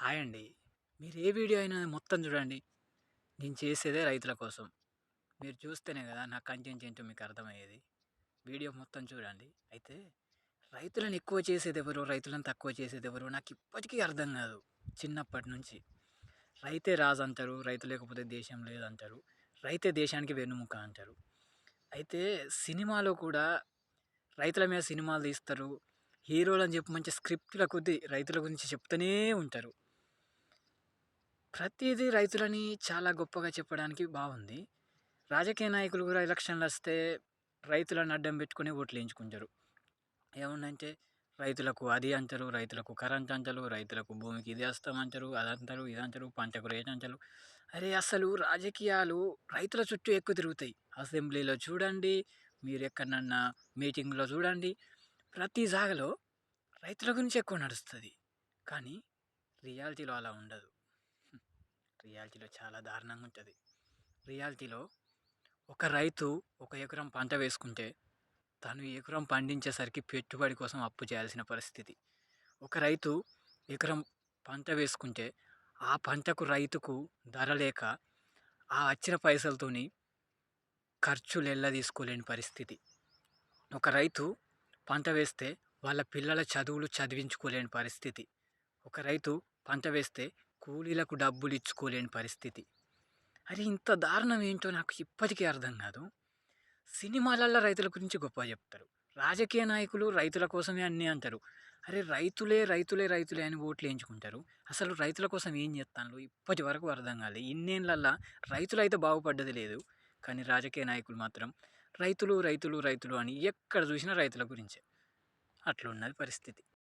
Hi అండి. మీరు ఏ video అయినా మొత్తం చూడండి. నేను చేసేదే రైతుల కోసం. మీరు చూస్తేనే కదా నా కంటెంట్ ఏంటో మీకు అర్థమయ్యేది. వీడియో మొత్తం చూడండి. అయితే రైతులను ఎక్కువ చేసేదెవరు? రైతులను తక్కువ చేసేదెవరు? నాకు ఇప్పటికీ అర్థం కాదు. చిన్నప్పటి నుంచి. రైతే రాజు అంటారు. రైతు లేకపోతే దేశం లేదంటారు. రైతే దేశానికి వెన్నెముక అంటారు. అయితే సినిమాలో కూడా రైతుల మీద సినిమాలు తీస్తారు. హీరోలని చెప్పి మంచి స్క్రిప్ట్‌ల కొద్దీ రైతుల గురించి చెప్తూనే ఉంటారు. ప్రతీదీ రైతులని చాలా గొప్పగా చెప్పడానికి బాగుంది. రాజకీయ నాయకులు కూడా ఎలక్షన్‌లొస్తే రైతులను అడ్డం పెట్టుకొని ఓట్లేయించుకుంటారు. ఏమనంటే రైతులకు అది అంటారు, రైతులకు కరెంట్ అంటారు, రైతులకు భూమికి ఇది ఏస్తాం అంటారు, అదంటారు, ఇదంటారు, పంటకు రేట్ అంటారు. అరే! అసలు రాజకీయాలు రైతుల చుట్టూ ఎక్కువ తిరుగుతాయి. అసెంబ్లీలో చూడండి, మీరెక్కడనన్నా మీటింగ్‌లో చూడండి, ప్రతి జాగలో రైతుల గురించి ఎక్కువ నడుస్తది. కానీ రియాలిటీలో అలా ఉండదు. రియాలిటీలో చాలా దారుణంగా ఉంటది. రియాలిటీలో ఒక రైతు ఒక ఎకరం పంట వేసుకుంటే, తను ఎకరం పండించేసరికి పెట్టుబడి కోసం అప్పు చేయాల్సిన పరిస్థితి. ఒక రైతు ఎకరం పంట వేసుకుంటే, ఆ పంటకు రైతుకు ధర లేక, ఆ వచ్చిన పైసలతోని ఖర్చులు ఎల్లదీసుకోలేని పరిస్థితి. ఒక రైతు పంట వేస్తే, వాళ్ళ పిల్లల చదువులు చదివించుకోలేని పరిస్థితి. ఒక రైతు పంట వేస్తే, కూలీలకు డబ్బులు ఇచ్చుకోలేని పరిస్థితి. అరే! ఇంత దారుణం ఏంటో నాకు ఇప్పటికీ అర్థం కాదు. సినిమాలల్లో రైతుల గురించి గొప్పగా చెప్తారు. రాజకీయ నాయకులు రైతుల కోసమే అన్నీ అంటారు. అరే! రైతులే, రైతులే, రైతులే అని ఓట్లేయించుకుంటారు. అసలు రైతుల కోసం ఏం చేత్తాండ్లు ఇప్పటి వరకు అర్థం కాలే. ఇన్నేండ్లల్లా రైతులైతే బాగుపడ్డది లేదు. కానీ రాజకీయ నాయకులు మాత్రం రైతులు, రైతులు, రైతులు అని ఎక్కడ చూసినా రైతుల గురించే. అట్లున్నది పరిస్థితి.